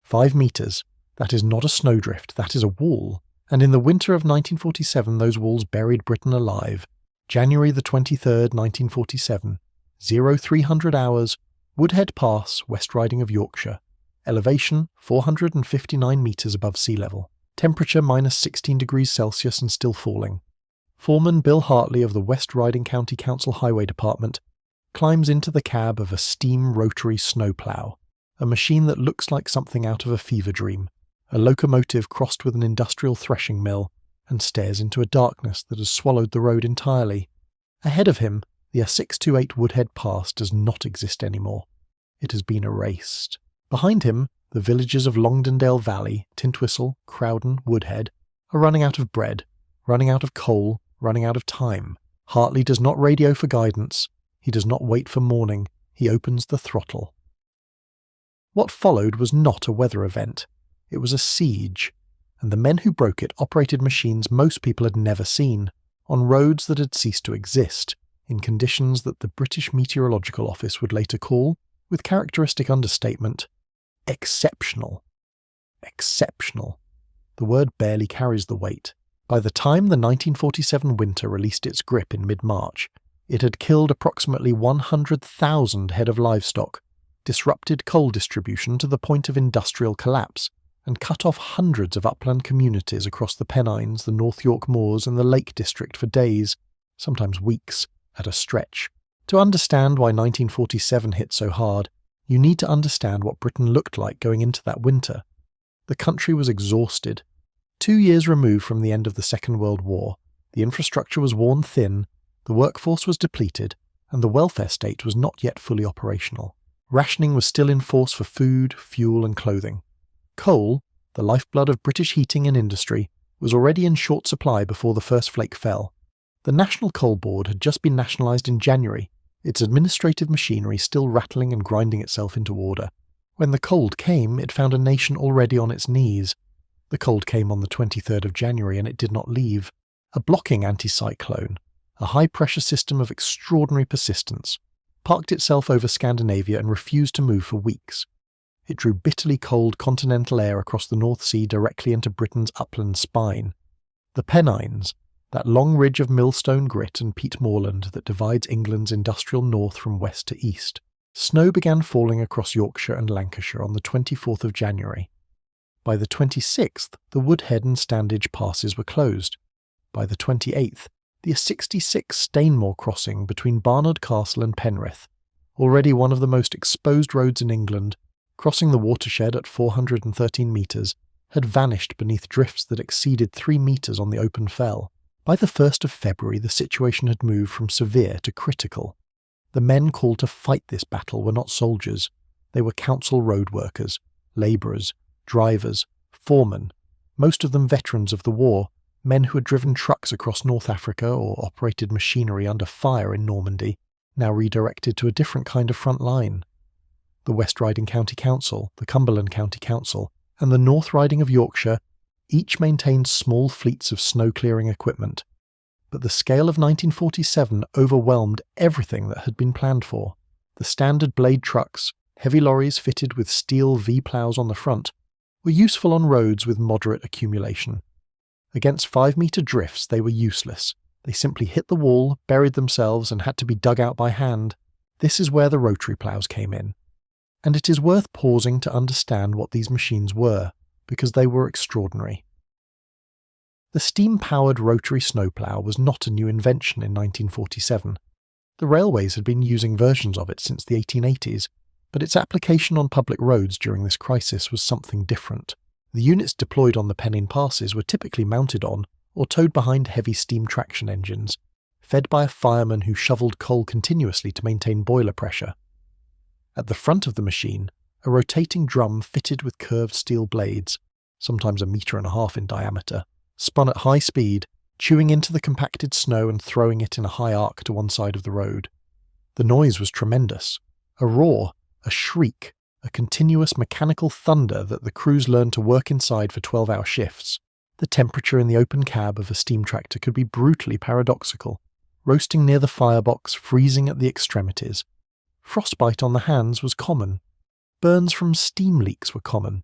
5 metres. That is not a snowdrift, that is a wall. And in the winter of 1947 those walls buried Britain alive. January the 23rd, 1947. 0300 hours, Woodhead Pass, West Riding of Yorkshire. Elevation 459 metres above sea level. Temperature minus 16 degrees Celsius and still falling. Foreman Bill Hartley of the West Riding County Council Highway Department climbs into the cab of a steam rotary snowplow, a machine that looks like something out of a fever dream, a locomotive crossed with an industrial threshing mill, and stares into a darkness that has swallowed the road entirely. Ahead of him, the A628 Woodhead Pass does not exist anymore. It has been erased. Behind him, the villages of Longdendale Valley, Tintwistle, Crowden, Woodhead are running out of bread, running out of coal, running out of time. Hartley does not radio for guidance. He does not wait for morning. He opens the throttle. What followed was not a weather event. It was a siege, and the men who broke it operated machines most people had never seen, on roads that had ceased to exist, in conditions that the British Meteorological Office would later call, with characteristic understatement, exceptional. Exceptional. The word barely carries the weight. By the time the 1947 winter released its grip in mid-March, it had killed approximately 100,000 head of livestock, disrupted coal distribution to the point of industrial collapse, and cut off hundreds of upland communities across the Pennines, the North York Moors and the Lake District for days, sometimes weeks, at a stretch. To understand why 1947 hit so hard, you need to understand what Britain looked like going into that winter. The country was exhausted. 2 years removed from the end of the Second World War, the infrastructure was worn thin, the workforce was depleted, and the welfare state was not yet fully operational. Rationing was still in force for food, fuel and clothing. Coal, the lifeblood of British heating and industry, was already in short supply before the first flake fell. The National Coal Board had just been nationalised in January, its administrative machinery still rattling and grinding itself into order. When the cold came, it found a nation already on its knees. The cold came on the 23rd of January and it did not leave. A blocking anticyclone, a high-pressure system of extraordinary persistence, parked itself over Scandinavia and refused to move for weeks. It drew bitterly cold continental air across the North Sea directly into Britain's upland spine. The Pennines, that long ridge of millstone grit and peat moorland that divides England's industrial north from west to east. Snow began falling across Yorkshire and Lancashire on the 24th of January. By the 26th, the Woodhead and Standedge passes were closed. By the 28th, the 66 Stainmore crossing between Barnard Castle and Penrith, already one of the most exposed roads in England, crossing the watershed at 413 metres, had vanished beneath drifts that exceeded 3 metres on the open fell. By the 1st of February, the situation had moved from severe to critical. The men called to fight this battle were not soldiers. They were council road workers, labourers, drivers, foremen, most of them veterans of the war, men who had driven trucks across North Africa or operated machinery under fire in Normandy, now redirected to a different kind of front line. The West Riding County Council, the Cumberland County Council, and the North Riding of Yorkshire each maintained small fleets of snow-clearing equipment, but the scale of 1947 overwhelmed everything that had been planned for. The standard blade trucks, heavy lorries fitted with steel V-plows on the front, were useful on roads with moderate accumulation. Against 5-metre drifts they were useless. They simply hit the wall, buried themselves, and had to be dug out by hand. This is where the rotary ploughs came in. And it is worth pausing to understand what these machines were, because they were extraordinary. The steam-powered rotary snowplow was not a new invention in 1947. The railways had been using versions of it since the 1880s, but its application on public roads during this crisis was something different. The units deployed on the Pennine passes were typically mounted on or towed behind heavy steam traction engines, fed by a fireman who shoveled coal continuously to maintain boiler pressure. At the front of the machine, a rotating drum fitted with curved steel blades, sometimes 1.5 meters in diameter, spun at high speed, chewing into the compacted snow and throwing it in a high arc to one side of the road. The noise was tremendous. A roar, a shriek, a continuous mechanical thunder that the crews learned to work inside for 12-hour shifts. The temperature in the open cab of a steam tractor could be brutally paradoxical, roasting near the firebox, freezing at the extremities. Frostbite on the hands was common. Burns from steam leaks were common.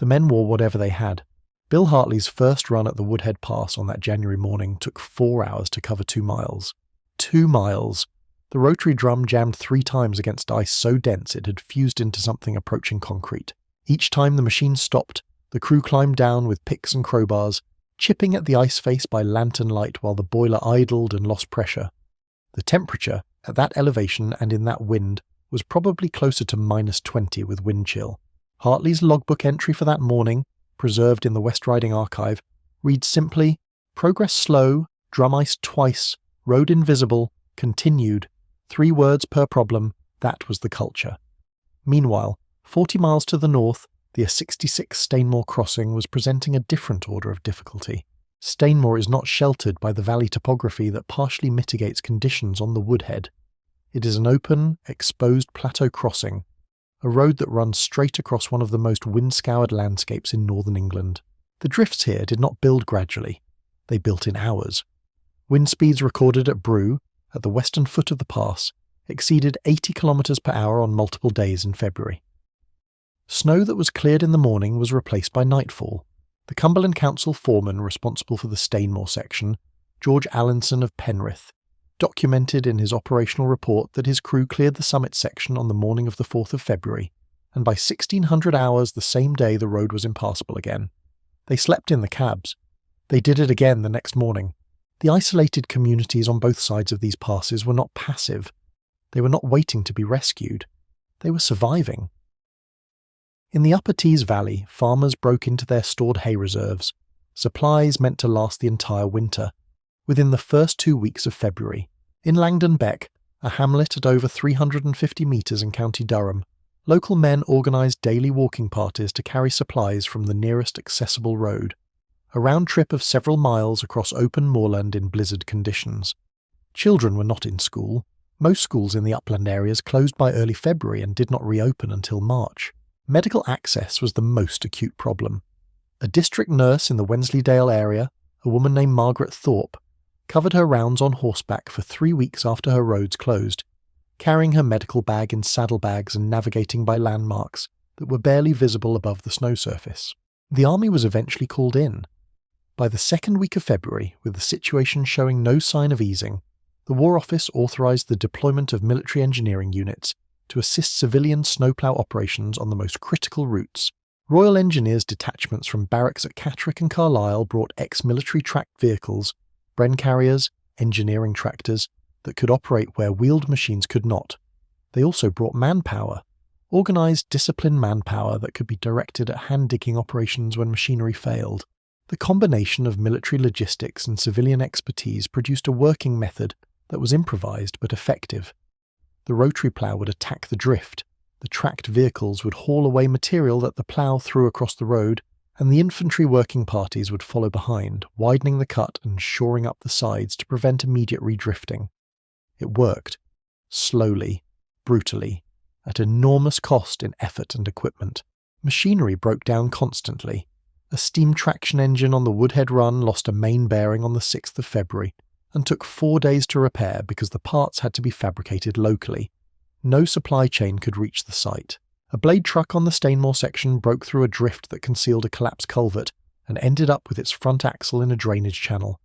The men wore whatever they had. Bill Hartley's first run at the Woodhead Pass on that January morning took 4 hours to cover 2 miles. 2 miles! The rotary drum jammed 3 times against ice so dense it had fused into something approaching concrete. Each time the machine stopped, the crew climbed down with picks and crowbars, chipping at the ice face by lantern light while the boiler idled and lost pressure. The temperature, at that elevation and in that wind, was probably closer to -20 with wind chill. Hartley's logbook entry for that morning, preserved in the West Riding archive, reads simply, "Progress slow, drum ice twice, road invisible, continued, 3 words per problem, that was the culture." Meanwhile, 40 miles to the north, the A66 Stainmore crossing was presenting a different order of difficulty. Stainmore is not sheltered by the valley topography that partially mitigates conditions on the Woodhead. It is an open, exposed plateau crossing, a road that runs straight across one of the most wind-scoured landscapes in northern England. The drifts here did not build gradually. They built in hours. Wind speeds recorded at Brew, at the western foot of the pass, exceeded 80 kilometres per hour on multiple days in February. Snow that was cleared in the morning was replaced by nightfall. The Cumberland Council foreman responsible for the Stainmore section, George Allinson of Penrith, documented in his operational report that his crew cleared the summit section on the morning of the 4th of February, and by 1600 hours the same day the road was impassable again. They slept in the cabs. They did it again the next morning. The isolated communities on both sides of these passes were not passive. They were not waiting to be rescued. They were surviving. In the Upper Tees Valley, farmers broke into their stored hay reserves, supplies meant to last the entire winter, within the first 2 weeks of February. In Langdon Beck, a hamlet at over 350 metres in County Durham, local men organised daily walking parties to carry supplies from the nearest accessible road, a round trip of several miles across open moorland in blizzard conditions. Children were not in school. Most schools in the upland areas closed by early February and did not reopen until March. Medical access was the most acute problem. A district nurse in the Wensleydale area, a woman named Margaret Thorpe, covered her rounds on horseback for 3 weeks after her roads closed, carrying her medical bag in saddlebags and navigating by landmarks that were barely visible above the snow surface. The army was eventually called in. By the second week of February, with the situation showing no sign of easing, the War Office authorised the deployment of military engineering units to assist civilian snowplow operations on the most critical routes. Royal Engineers detachments from barracks at Catterick and Carlisle brought ex-military tracked vehicles, Bren carriers, engineering tractors, that could operate where wheeled machines could not. They also brought manpower, organised disciplined manpower that could be directed at hand-digging operations when machinery failed. The combination of military logistics and civilian expertise produced a working method that was improvised but effective. The rotary plough would attack the drift, the tracked vehicles would haul away material that the plough threw across the road, and the infantry working parties would follow behind, widening the cut and shoring up the sides to prevent immediate redrifting. It worked. Slowly, brutally, at enormous cost in effort and equipment. Machinery broke down constantly. A steam traction engine on the Woodhead run lost a main bearing on the 6th of February, and took 4 days to repair because the parts had to be fabricated locally. No supply chain could reach the site. A blade truck on the Stainmore section broke through a drift that concealed a collapsed culvert and ended up with its front axle in a drainage channel.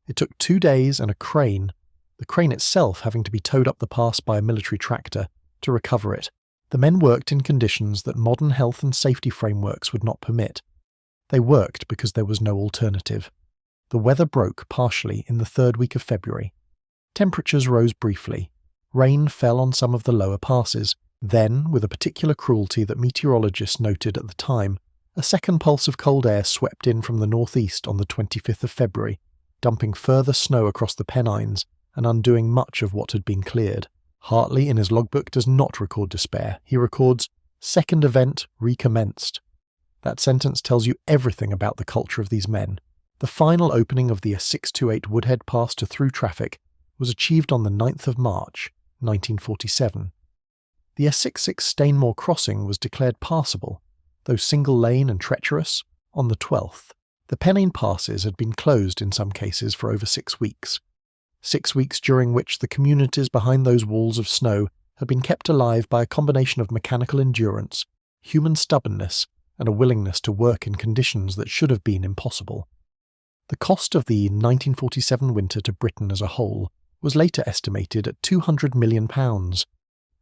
It took 2 days and a crane, the crane itself having to be towed up the pass by a military tractor, to recover it. The men worked in conditions that modern health and safety frameworks would not permit. They worked because there was no alternative. The weather broke partially in the 3rd week of February. Temperatures rose briefly. Rain fell on some of the lower passes. Then, with a particular cruelty that meteorologists noted at the time, a second pulse of cold air swept in from the northeast on the 25th of February, dumping further snow across the Pennines and undoing much of what had been cleared. Hartley in his logbook does not record despair. He records, "Second event recommenced." That sentence tells you everything about the culture of these men. The final opening of the A628 Woodhead Pass to through traffic was achieved on the 9th of March, 1947. The A66 Stainmore crossing was declared passable, though single-lane and treacherous, on the 12th. The Pennine passes had been closed in some cases for over 6 weeks. 6 weeks during which the communities behind those walls of snow had been kept alive by a combination of mechanical endurance, human stubbornness, and a willingness to work in conditions that should have been impossible. The cost of the 1947 winter to Britain as a whole was later estimated at £200 million,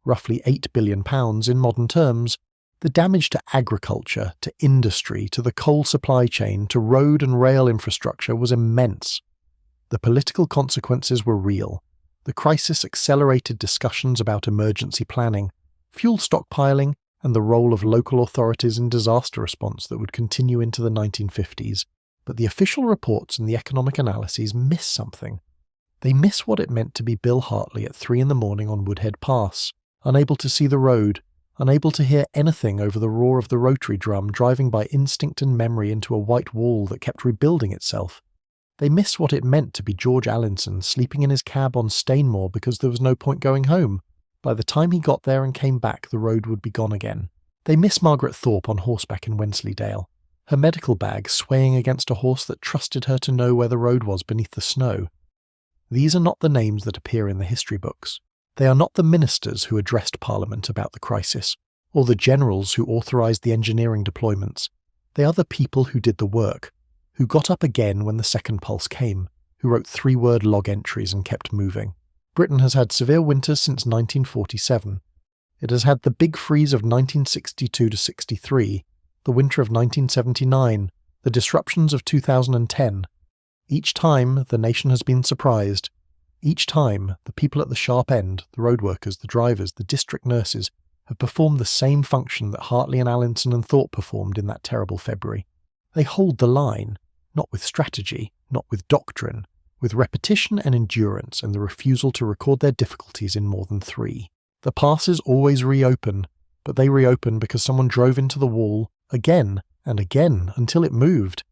roughly £8 billion in modern terms. The damage to agriculture, to industry, to the coal supply chain, to road and rail infrastructure was immense. The political consequences were real. The crisis accelerated discussions about emergency planning, fuel stockpiling, and the role of local authorities in disaster response that would continue into the 1950s. But the official reports and the economic analyses miss something. They miss what it meant to be Bill Hartley at 3 a.m. on Woodhead Pass, unable to see the road, unable to hear anything over the roar of the rotary drum driving by instinct and memory into a white wall that kept rebuilding itself. They miss what it meant to be George Allinson sleeping in his cab on Stainmore because there was no point going home. By the time he got there and came back, the road would be gone again. They miss Margaret Thorpe on horseback in Wensleydale, her medical bag swaying against a horse that trusted her to know where the road was beneath the snow. These are not the names that appear in the history books. They are not the ministers who addressed Parliament about the crisis, or the generals who authorised the engineering deployments. They are the people who did the work, who got up again when the second pulse came, who wrote 3-word log entries and kept moving. Britain has had severe winters since 1947. It has had the big freeze of 1962-63, the winter of 1979, the disruptions of 2010. Each time, the nation has been surprised. Each time, the people at the sharp end, the road workers, the drivers, the district nurses, have performed the same function that Hartley and Allinson and Thorpe performed in that terrible February. They hold the line, not with strategy, not with doctrine, with repetition and endurance and the refusal to record their difficulties in more than 3. The passes always reopen, but they reopen because someone drove into the wall again and again until it moved.